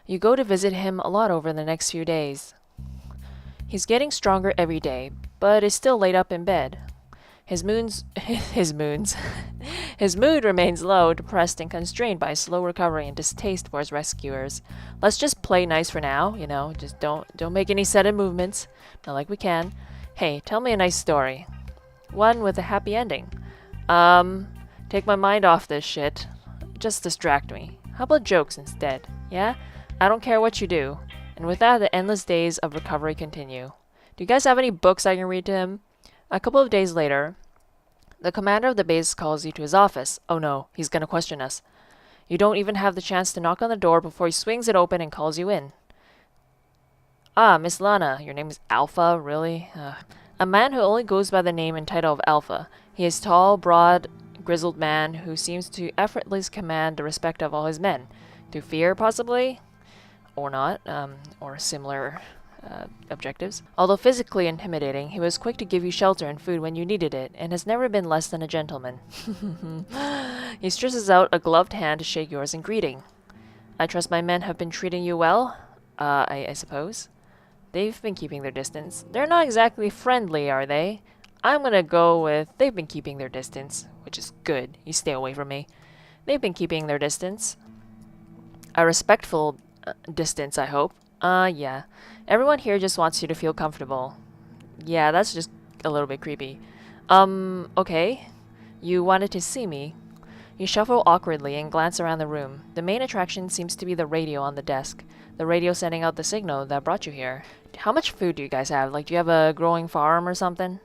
You go to visit him a lot over the next few days. He's getting stronger every day, but is still laid up in bed. His moons, his mood remains low, depressed, and constrained by slow recovery and distaste for his rescuers. Let's just play nice for now, just don't make any sudden movements, not like we can. Hey, tell me a nice story. One with a happy ending. Take my mind off this shit. Just distract me. How about jokes instead? Yeah? I don't care what you do. And with that, the endless days of recovery continue. Do you guys have any books I can read to him? A couple of days later, the commander of the base calls you to his office. Oh no, he's gonna question us. You don't even have the chance to knock on the door before he swings it open and calls you in. Ah, Miss Lana, your name is Alpha, really? A man who only goes by the name and title of Alpha. He is tall, broad, grizzled man who seems to effortlessly command the respect of all his men. Through fear, possibly? Or not, or similar objectives. Although physically intimidating, he was quick to give you shelter and food when you needed it, and has never been less than a gentleman. He stretches out a gloved hand to shake yours in greeting. I trust my men have been treating you well? I suppose. They've been keeping their distance. They're not exactly friendly, are they? I'm gonna go with they've been keeping their distance, which is good. You stay away from me. They've been keeping their distance. A respectful distance, I hope. Yeah. Everyone here just wants you to feel comfortable. Yeah, that's just a little bit creepy. Okay. You wanted to see me. You shuffle awkwardly and glance around the room. The main attraction seems to be the radio on the desk. The radio sending out the signal that brought you here. How much food do you guys have? Like, do you have a growing farm or something?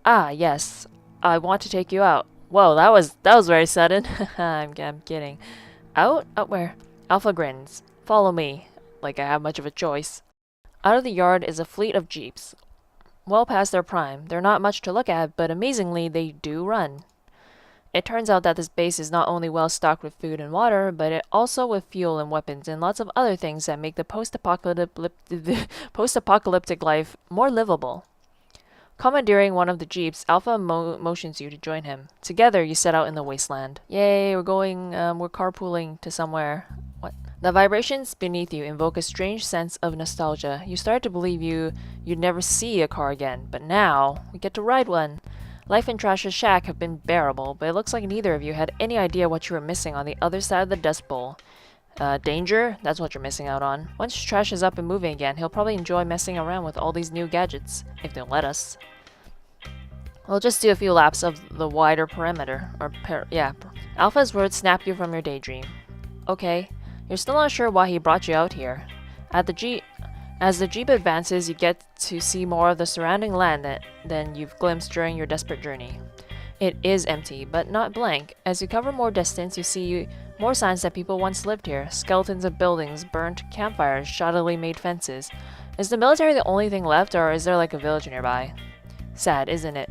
Ah, yes. I want to take you out. Whoa, that was very sudden. I'm kidding. Out? Out where? Alpha grins. Follow me. Like I have much of a choice. Out of the yard is a fleet of jeeps. Well past their prime. They're not much to look at, but amazingly, they do run. It turns out that this base is not only well stocked with food and water, but also with fuel and weapons and lots of other things that make the post-apocalyptic life more livable. Commandeering one of the jeeps, Alpha motions you to join him. Together, you set out in the wasteland. Yay, we're carpooling to somewhere. What? The vibrations beneath you invoke a strange sense of nostalgia. You start to believe you'd never see a car again, but now, we get to ride one. Life in Trash's shack have been bearable, but it looks like neither of you had any idea what you were missing on the other side of the Dust Bowl. Danger? That's what you're missing out on. Once Trash is up and moving again, he'll probably enjoy messing around with all these new gadgets, if they'll let us. We'll just do a few laps of the wider perimeter, Alpha's words snap you from your daydream. Okay, you're still not sure why he brought you out here. As the jeep advances, you get to see more of the surrounding land than you've glimpsed during your desperate journey. It is empty, but not blank. As you cover more distance, you see more signs that people once lived here. Skeletons of buildings, burnt campfires, shoddily made fences. Is the military the only thing left, or is there like a village nearby? Sad, isn't it?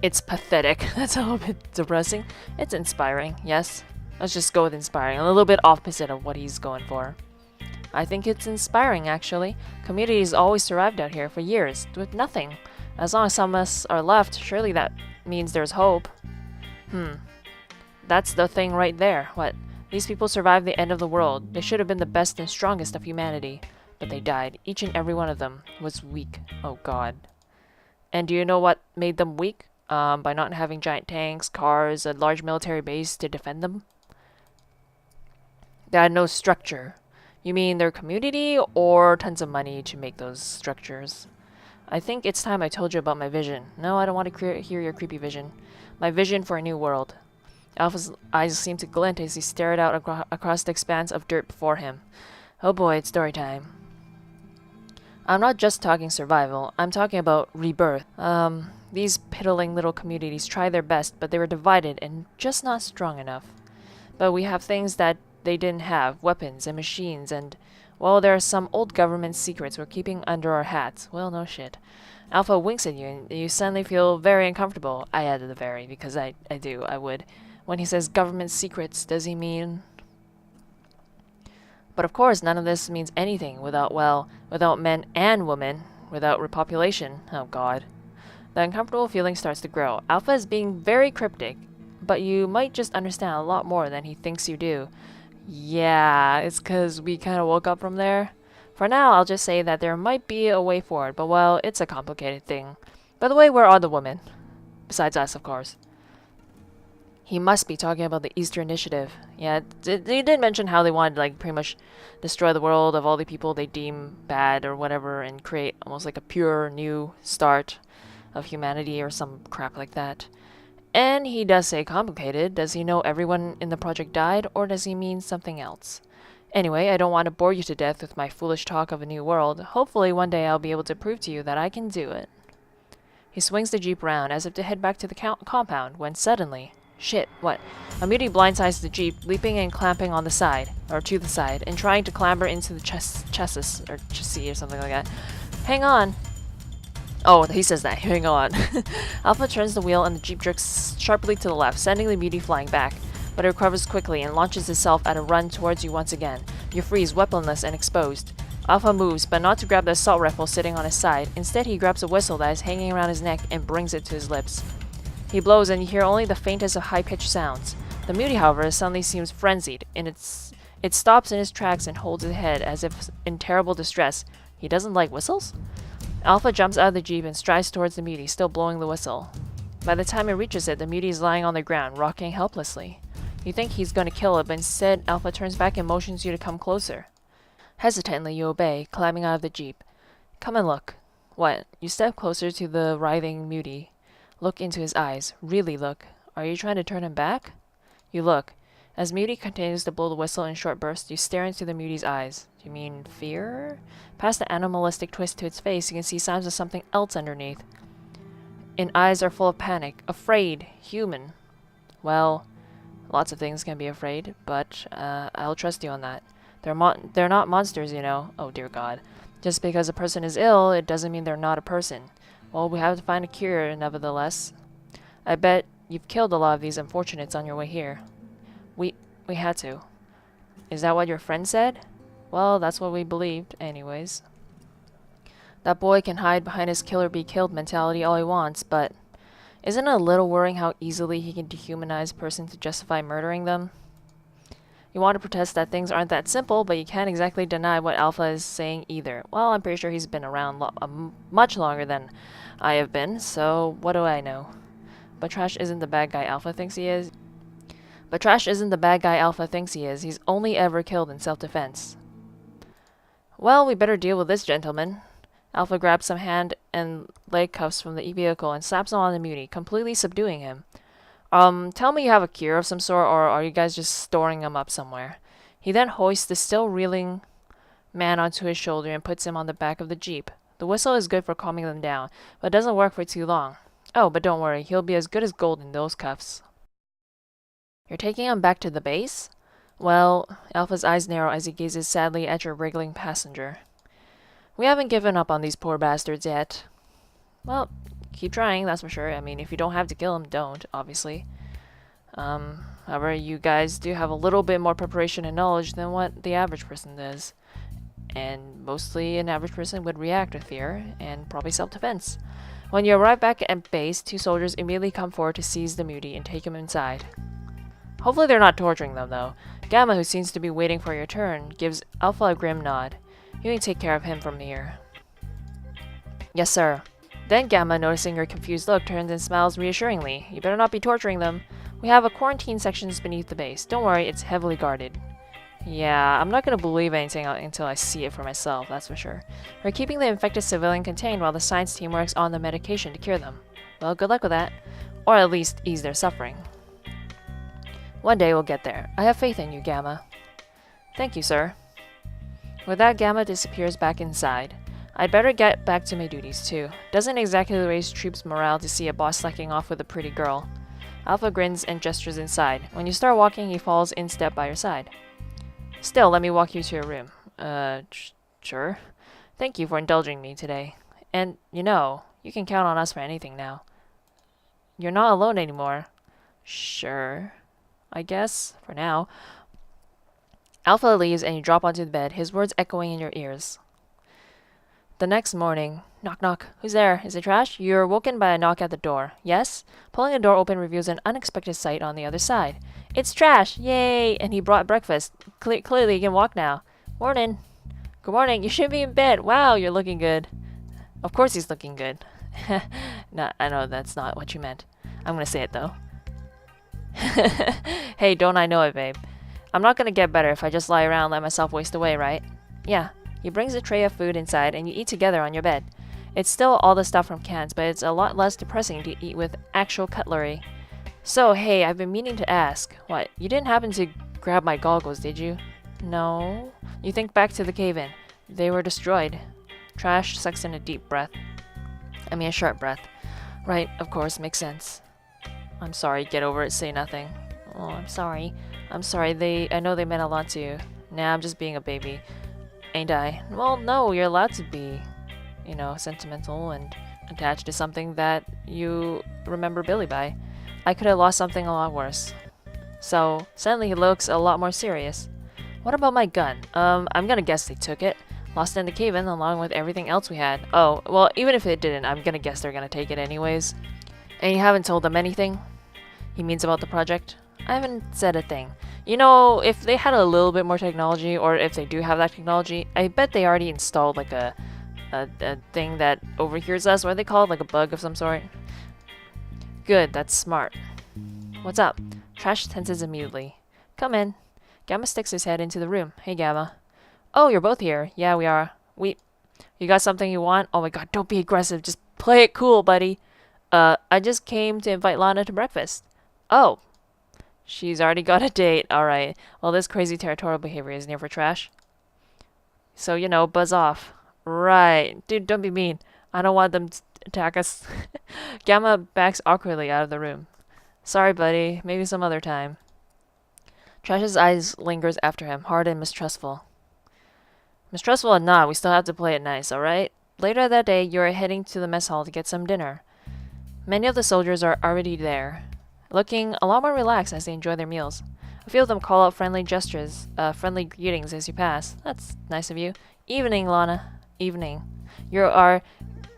It's pathetic. That's a little bit depressing. It's inspiring, yes. Let's just go with inspiring. A little bit opposite of what he's going for. I think it's inspiring, actually. Communities always survived out here for years, with nothing. As long as some of us are left, surely that means there's hope. That's the thing right there. What? These people survived the end of the world. They should have been the best and strongest of humanity. But they died. Each and every one of them was weak. Oh god. And do you know what made them weak? By not having giant tanks, cars, a large military base to defend them? They had no structure. You mean their community, or tons of money to make those structures? I think it's time I told you about my vision. No, I don't want to hear your creepy vision. My vision for a new world. Alpha's eyes seemed to glint as he stared out across the expanse of dirt before him. Oh boy, it's story time. I'm not just talking survival. I'm talking about rebirth. These piddling little communities tried their best, but they were divided and just not strong enough. But we have things that they didn't have, weapons and machines, and, well, there are some old government secrets we're keeping under our hats. Well, no shit. Alpha winks at you, and you suddenly feel very uncomfortable. I added the very, because I would. When he says government secrets, does he mean... But of course, none of this means anything without men and women, without repopulation. Oh god. The uncomfortable feeling starts to grow. Alpha is being very cryptic, but you might just understand a lot more than he thinks you do. Yeah, it's because we kind of woke up from there. For now, I'll just say that there might be a way forward, but well, it's a complicated thing. By the way, where are the women? Besides us, of course. He must be talking about the Easter Initiative. Yeah, they did mention how they wanted to, like, pretty much destroy the world of all the people they deem bad or whatever and create almost like a pure new start of humanity or some crap like that. And he does say complicated. Does he know everyone in the project died, or does he mean something else? Anyway, I don't want to bore you to death with my foolish talk of a new world. Hopefully one day I'll be able to prove to you that I can do it. He swings the jeep round as if to head back to the compound, when suddenly... Shit, what? A mutie blindsides the jeep, leaping and clamping on the side, or to the side, and trying to clamber into the chassis or something like that. Hang on! Oh, he says that. Hang on. Alpha turns the wheel and the jeep jerks sharply to the left, sending the mutie flying back. But it recovers quickly and launches itself at a run towards you once again. You freeze, weaponless and exposed. Alpha moves, but not to grab the assault rifle sitting on his side. Instead, he grabs a whistle that is hanging around his neck and brings it to his lips. He blows and you hear only the faintest of high-pitched sounds. The mutie, however, suddenly seems frenzied, and it stops in its tracks and holds its head as if in terrible distress. He doesn't like whistles? Alpha jumps out of the jeep and strides towards the mutie, still blowing the whistle. By the time it reaches it, the mutie is lying on the ground, rocking helplessly. You think he's going to kill it, but instead, Alpha turns back and motions you to come closer. Hesitantly, you obey, climbing out of the jeep. Come and look. What? You step closer to the writhing mutie. Look into his eyes. Really look. Are you trying to turn him back? You look. As mutie continues to blow the whistle in short bursts, you stare into the mutie's eyes. Do you mean fear? Past the animalistic twist to its face, you can see signs of something else underneath. Its eyes are full of panic. Afraid. Human. Well, lots of things can be afraid, but I'll trust you on that. They're not monsters, you know. Oh, dear God. Just because a person is ill, it doesn't mean they're not a person. Well, we have to find a cure, nevertheless. I bet you've killed a lot of these unfortunates on your way here. We had to. Is that what your friend said? Well, that's what we believed, anyways. That boy can hide behind his kill-or-be-killed mentality all he wants, but isn't it a little worrying how easily he can dehumanize a person to justify murdering them? You want to protest that things aren't that simple, but you can't exactly deny what Alpha is saying either. Well, I'm pretty sure he's been around much longer than I have been, so what do I know? But Trash isn't the bad guy Alpha thinks he is. He's only ever killed in self-defense. Well, we better deal with this gentleman. Alpha grabs some hand and leg cuffs from the vehicle and slaps them on the mutie, completely subduing him. Tell me you have a cure of some sort, or are you guys just storing him up somewhere? He then hoists the still reeling man onto his shoulder and puts him on the back of the jeep. The whistle is good for calming them down, but it doesn't work for too long. Oh, but don't worry, he'll be as good as gold in those cuffs. You're taking him back to the base? Well, Alpha's eyes narrow as he gazes sadly at your wriggling passenger. We haven't given up on these poor bastards yet. Well, keep trying, that's for sure. I mean, if you don't have to kill him, don't, obviously. However, you guys do have a little bit more preparation and knowledge than what the average person does. And mostly an average person would react with fear, and probably self-defense. When you arrive back at base, 2 soldiers immediately come forward to seize the mutie and take him inside. Hopefully they're not torturing them, though. Gamma, who seems to be waiting for your turn, gives Alpha a grim nod. You can take care of him from here. Yes, sir. Then Gamma, noticing your confused look, turns and smiles reassuringly. You better not be torturing them. We have a quarantine section beneath the base. Don't worry, it's heavily guarded. Yeah, I'm not going to believe anything until I see it for myself, that's for sure. We're keeping the infected civilian contained while the science team works on the medication to cure them. Well, good luck with that. Or at least ease their suffering. One day we'll get there. I have faith in you, Gamma. Thank you, sir. With that, Gamma disappears back inside. I'd better get back to my duties, too. Doesn't exactly raise troops' morale to see a boss slacking off with a pretty girl. Alpha grins and gestures inside. When you start walking, he falls in step by your side. Still, let me walk you to your room. Sure. Thank you for indulging me today. And, you know, you can count on us for anything now. You're not alone anymore. Sure. I guess, for now. Alpha leaves and you drop onto the bed, his words echoing in your ears. The next morning, knock knock. Who's there? Is it Trash? You're woken by a knock at the door. Yes? Pulling the door open reveals an unexpected sight on the other side. It's Trash! Yay! And he brought breakfast. Clearly you can walk now. Morning. Good morning. You should be in bed. Wow, you're looking good. Of course he's looking good. No, I know that's not what you meant. I'm gonna say it though. Hey, don't I know it, babe? I'm not gonna get better if I just lie around and let myself waste away, right? Yeah. He brings a tray of food inside and you eat together on your bed. It's still all the stuff from cans, but it's a lot less depressing to eat with actual cutlery. So, hey, I've been meaning to ask. What, you didn't happen to grab my goggles, did you? No. You think back to the cave-in. They were destroyed. Trash sucks in a deep breath. I mean a sharp breath. Right, of course, makes sense. I'm sorry, get over it, say nothing. Oh, I'm sorry. I'm sorry, I know they meant a lot to you. Nah, I'm just being a baby. Ain't I? Well, no, you're allowed to be, you know, sentimental and attached to something that you remember Billy by. I could have lost something a lot worse. So, suddenly he looks a lot more serious. What about my gun? I'm gonna guess they took it. Lost in the cave-in along with everything else we had. Oh, well, even if it didn't, I'm gonna guess they're gonna take it anyways. And you haven't told them anything? He means about the project? I haven't said a thing. You know, if they had a little bit more technology, or if they do have that technology, I bet they already installed like a thing that overhears us. What do they call it? Like a bug of some sort? Good, that's smart. What's up? Trash tenses immediately. Come in. Gamma sticks his head into the room. Hey, Gamma. Oh, you're both here. Yeah, we are. You got something you want? Oh my god, don't be aggressive. Just play it cool, buddy. I just came to invite Lana to breakfast. Oh. She's already got a date. Alright. Well, this crazy territorial behavior is near for Trash. So, you know, buzz off. Right. Dude, don't be mean. I don't want them to attack us. Gamma backs awkwardly out of the room. Sorry, buddy. Maybe some other time. Trash's eyes lingers after him, hard and mistrustful. Mistrustful or not, we still have to play it nice, alright? Later that day, you're heading to the mess hall to get some dinner. Many of the soldiers are already there, looking a lot more relaxed as they enjoy their meals. A few of them call out friendly gestures, friendly greetings as you pass. That's nice of you. Evening, Lana. Evening. You are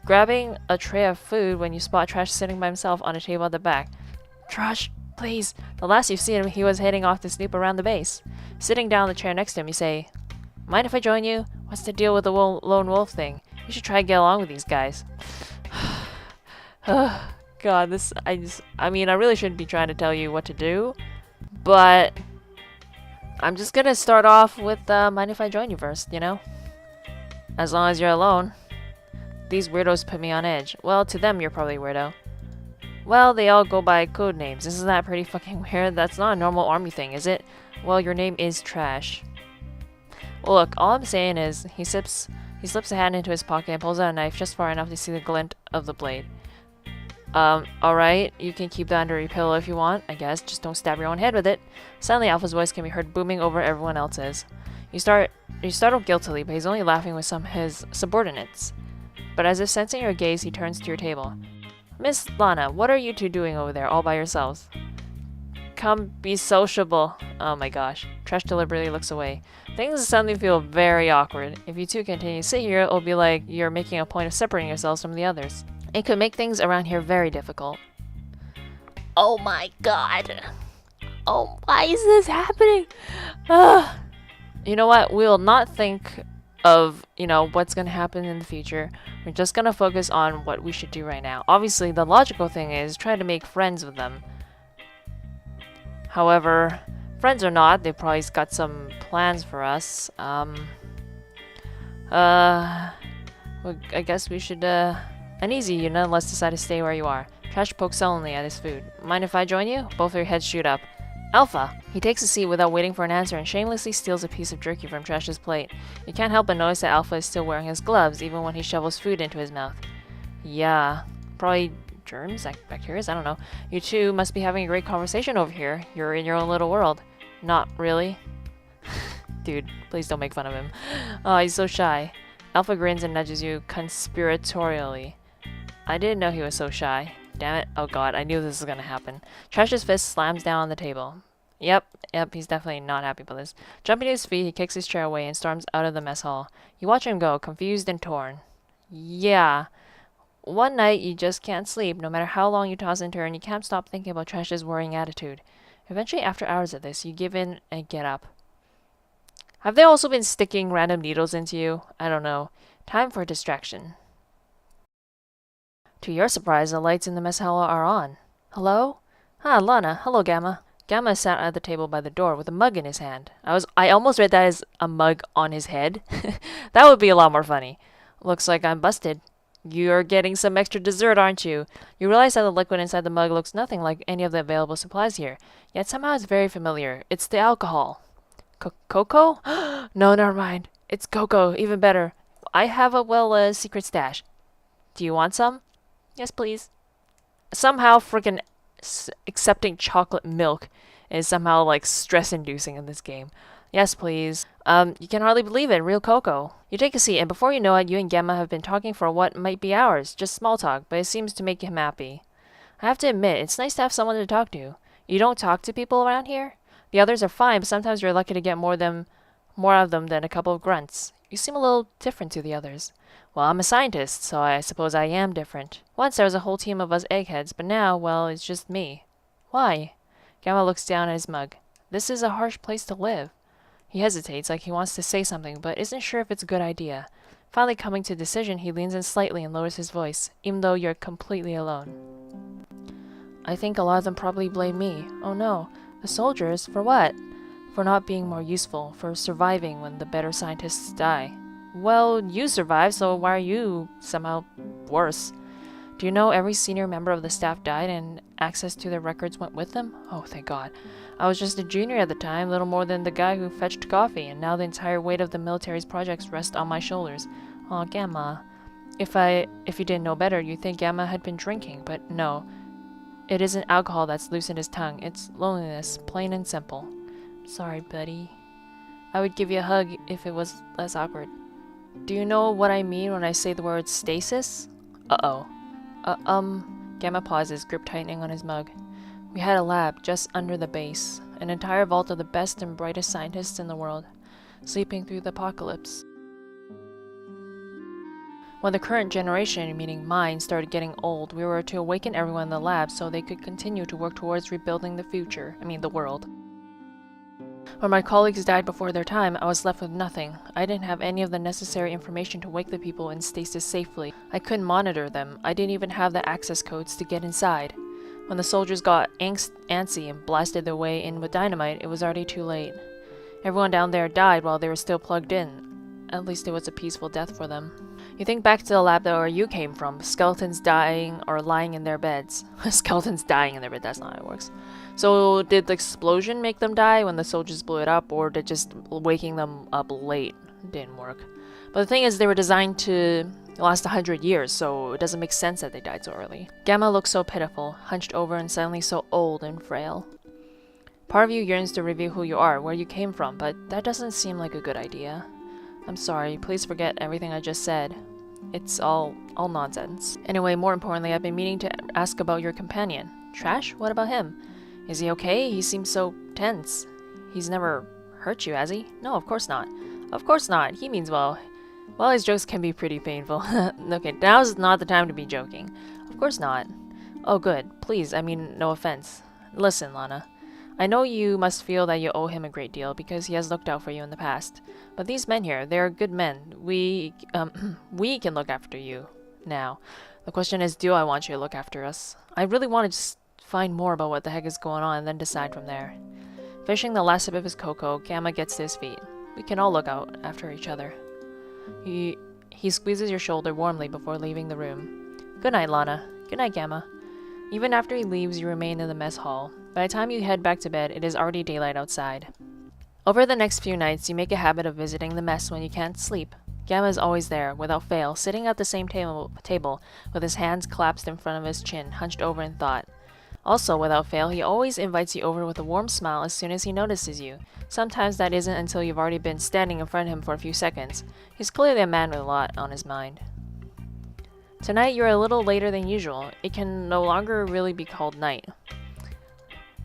grabbing a tray of food when you spot Trash sitting by himself on a table at the back. Trash, please. The last you've seen him, he was heading off to snoop around the base. Sitting down in the chair next to him, you say, Mind if I join you? What's the deal with the lone wolf thing? You should try to get along with these guys. God, I mean, I really shouldn't be trying to tell you what to do, but I'm just gonna start off with, mind if I join you first, you know? As long as you're alone. These weirdos put me on edge. Well, to them, you're probably a weirdo. Well, they all go by code names. Isn't that pretty fucking weird? That's not a normal army thing, is it? Well, your name is Trash. Well, look, all I'm saying is, he slips a hand into his pocket and pulls out a knife just far enough to see the glint of the blade. Alright, you can keep that under your pillow if you want, I guess. Just don't stab your own head with it. Suddenly, Alpha's voice can be heard booming over everyone else's. You startle guiltily, but he's only laughing with some of his subordinates. But as if sensing your gaze, he turns to your table. Miss Lana, what are you two doing over there, all by yourselves? Come be sociable. Oh my gosh. Trash deliberately looks away. Things suddenly feel very awkward. If you two continue to sit here, it'll be like you're making a point of separating yourselves from the others. It could make things around here very difficult. Oh my god. Oh, why is this happening? You know what? We'll not think of, you know, what's going to happen in the future. We're just going to focus on what we should do right now. Obviously, the logical thing is try to make friends with them. However, friends or not, they've probably got some plans for us. Well, I guess we should, uneasy, you nonetheless decide to stay where you are. Trash pokes sullenly at his food. Mind if I join you? Both of your heads shoot up. Alpha! He takes a seat without waiting for an answer and shamelessly steals a piece of jerky from Trash's plate. You can't help but notice that Alpha is still wearing his gloves, even when he shovels food into his mouth. Yeah, probably germs, bacteria, I don't know. You two must be having a great conversation over here. You're in your own little world. Not really. Dude, please don't make fun of him. Oh, he's so shy. Alpha grins and nudges you conspiratorially. I didn't know he was so shy. Damn it. Oh god, I knew this was gonna happen. Trash's fist slams down on the table. Yep, he's definitely not happy with this. Jumping to his feet, he kicks his chair away and storms out of the mess hall. You watch him go, confused and torn. Yeah. One night you just can't sleep. No matter how long you toss and turn, you can't stop thinking about Trash's worrying attitude. Eventually, after hours of this, you give in and get up. Have they also been sticking random needles into you? I don't know. Time for a distraction. To your surprise, the lights in the mess hall are on. Hello? Ah, Lana. Hello, Gamma. Gamma sat at the table by the door with a mug in his hand. I almost read that as a mug on his head. That would be a lot more funny. Looks like I'm busted. You're getting some extra dessert, aren't you? You realize that the liquid inside the mug looks nothing like any of the available supplies here, yet somehow it's very familiar. It's the alcohol. Cocoa? No, never mind. It's cocoa, even better. I have a secret stash. Do you want some? Yes, please. Somehow, freaking accepting chocolate milk is somehow like stress-inducing in this game. Yes, please. You can hardly believe it. Real cocoa. You take a seat, and before you know it, you and Gamma have been talking for what might be hours. Just small talk, but it seems to make him happy. I have to admit, it's nice to have someone to talk to. You don't talk to people around here? The others are fine, but sometimes you're lucky to get more of them than a couple of grunts. You seem a little different to the others. Well, I'm a scientist, so I suppose I am different. Once there was a whole team of us eggheads, but now, well, it's just me. Why? Gamma looks down at his mug. This is a harsh place to live. He hesitates, like he wants to say something, but isn't sure if it's a good idea. Finally coming to a decision, he leans in slightly and lowers his voice, even though you're completely alone. I think a lot of them probably blame me. Oh no. The soldiers? For what? For not being more useful, for surviving when the better scientists die. Well, you survived, so why are you somehow worse? Do you know every senior member of the staff died and access to their records went with them? Oh, thank God. I was just a junior at the time, little more than the guy who fetched coffee, and now the entire weight of the military's projects rests on my shoulders. Oh, Gamma. If you didn't know better, you'd think Gamma had been drinking, but no. It isn't alcohol that's loosened his tongue. It's loneliness, plain and simple. Sorry, buddy. I would give you a hug if it was less awkward. Do you know what I mean when I say the word stasis? Uh-oh. Gamma pauses, grip tightening on his mug. We had a lab just under the base. An entire vault of the best and brightest scientists in the world, sleeping through the apocalypse. When the current generation, meaning mine, started getting old, we were to awaken everyone in the lab so they could continue to work towards rebuilding the world. When my colleagues died before their time, I was left with nothing. I didn't have any of the necessary information to wake the people in stasis safely. I couldn't monitor them. I didn't even have the access codes to get inside. When the soldiers got antsy and blasted their way in with dynamite, it was already too late. Everyone down there died while they were still plugged in. At least it was a peaceful death for them. You think back to the lab where you came from, skeletons dying or lying in their beds. Skeletons dying in their bed, that's not how it works. So did the explosion make them die when the soldiers blew it up, or did just waking them up late didn't work? But the thing is, they were designed to last 100 years, so it doesn't make sense that they died so early. Gamma looks so pitiful, hunched over and suddenly so old and frail. Part of you yearns to reveal who you are, where you came from, but that doesn't seem like a good idea. I'm sorry, please forget everything I just said. It's all nonsense. Anyway, more importantly, I've been meaning to ask about your companion. Trash? What about him? Is he okay? He seems so tense. He's never hurt you, has he? No, of course not. Of course not. He means well. Well, his jokes can be pretty painful. Okay, now's not the time to be joking. Of course not. Oh, good. Please, I mean, no offense. Listen, Lana. I know you must feel that you owe him a great deal because he has looked out for you in the past. But these men here, they're good men. We can look after you now. The question is, do I want you to look after us? I really want to just find more about what the heck is going on and then decide from there. Finishing the last sip of his cocoa, Gamma gets to his feet. We can all look out after each other. He squeezes your shoulder warmly before leaving the room. Good night, Lana. Good night, Gamma. Even after he leaves, you remain in the mess hall. By the time you head back to bed, it is already daylight outside. Over the next few nights, you make a habit of visiting the mess when you can't sleep. Gamma is always there, without fail, sitting at the same table with his hands clasped in front of his chin, hunched over in thought. Also, without fail, he always invites you over with a warm smile as soon as he notices you. Sometimes that isn't until you've already been standing in front of him for a few seconds. He's clearly a man with a lot on his mind. Tonight, you're a little later than usual. It can no longer really be called night.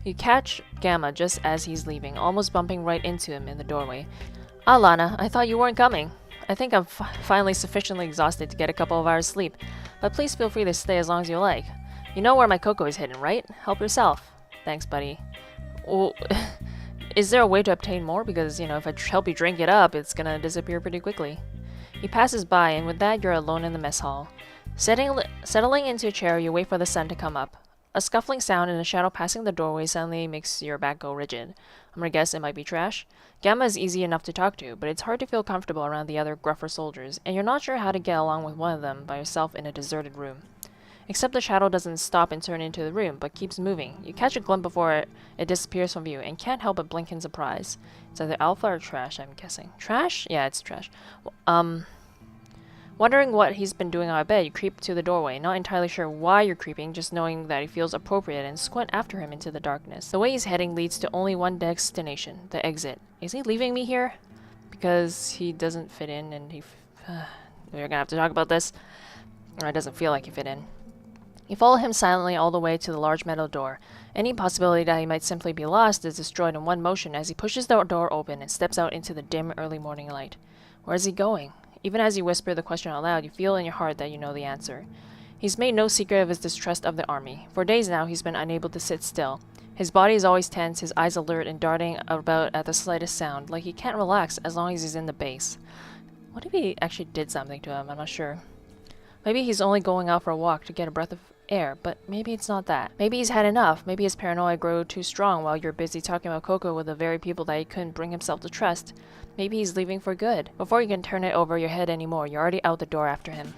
You catch Gamma just as he's leaving, almost bumping right into him in the doorway. Ah, Lana, I thought you weren't coming. I think I'm finally sufficiently exhausted to get a couple of hours sleep, but please feel free to stay as long as you like. You know where my cocoa is hidden, right? Help yourself. Thanks, buddy. Well, is there a way to obtain more? Because, if I help you drink it up, it's gonna disappear pretty quickly. He passes by, and with that, you're alone in the mess hall. Settling into a chair, you wait for the sun to come up. A scuffling sound and a shadow passing the doorway suddenly makes your back go rigid. I'm gonna guess it might be Trash. Gamma is easy enough to talk to, but it's hard to feel comfortable around the other gruffer soldiers, and you're not sure how to get along with one of them by yourself in a deserted room. Except the shadow doesn't stop and turn into the room, but keeps moving. You catch a glimpse before it disappears from view, and can't help but blink in surprise. It's either Alpha or Trash, I'm guessing. Trash? Yeah, it's Trash. Wondering what he's been doing on bed, you creep to the doorway, not entirely sure why you're creeping, just knowing that it feels appropriate, and squint after him into the darkness. The way he's heading leads to only one destination, the exit. Is he leaving me here? Because he doesn't fit in, and we're gonna have to talk about this. Or it doesn't feel like he fit in. You follow him silently all the way to the large metal door. Any possibility that he might simply be lost is destroyed in one motion as he pushes the door open and steps out into the dim early morning light. Where is he going? Even as you whisper the question out loud, you feel in your heart that you know the answer. He's made no secret of his distrust of the army. For days now, he's been unable to sit still. His body is always tense, his eyes alert and darting about at the slightest sound, like he can't relax as long as he's in the base. What if he actually did something to him? I'm not sure. Maybe he's only going out for a walk to get a breath of air, but maybe it's not that. Maybe he's had enough. Maybe his paranoia grew too strong while you're busy talking about Coco with the very people that he couldn't bring himself to trust. Maybe he's leaving for good. Before you can turn it over your head anymore, you're already out the door after him.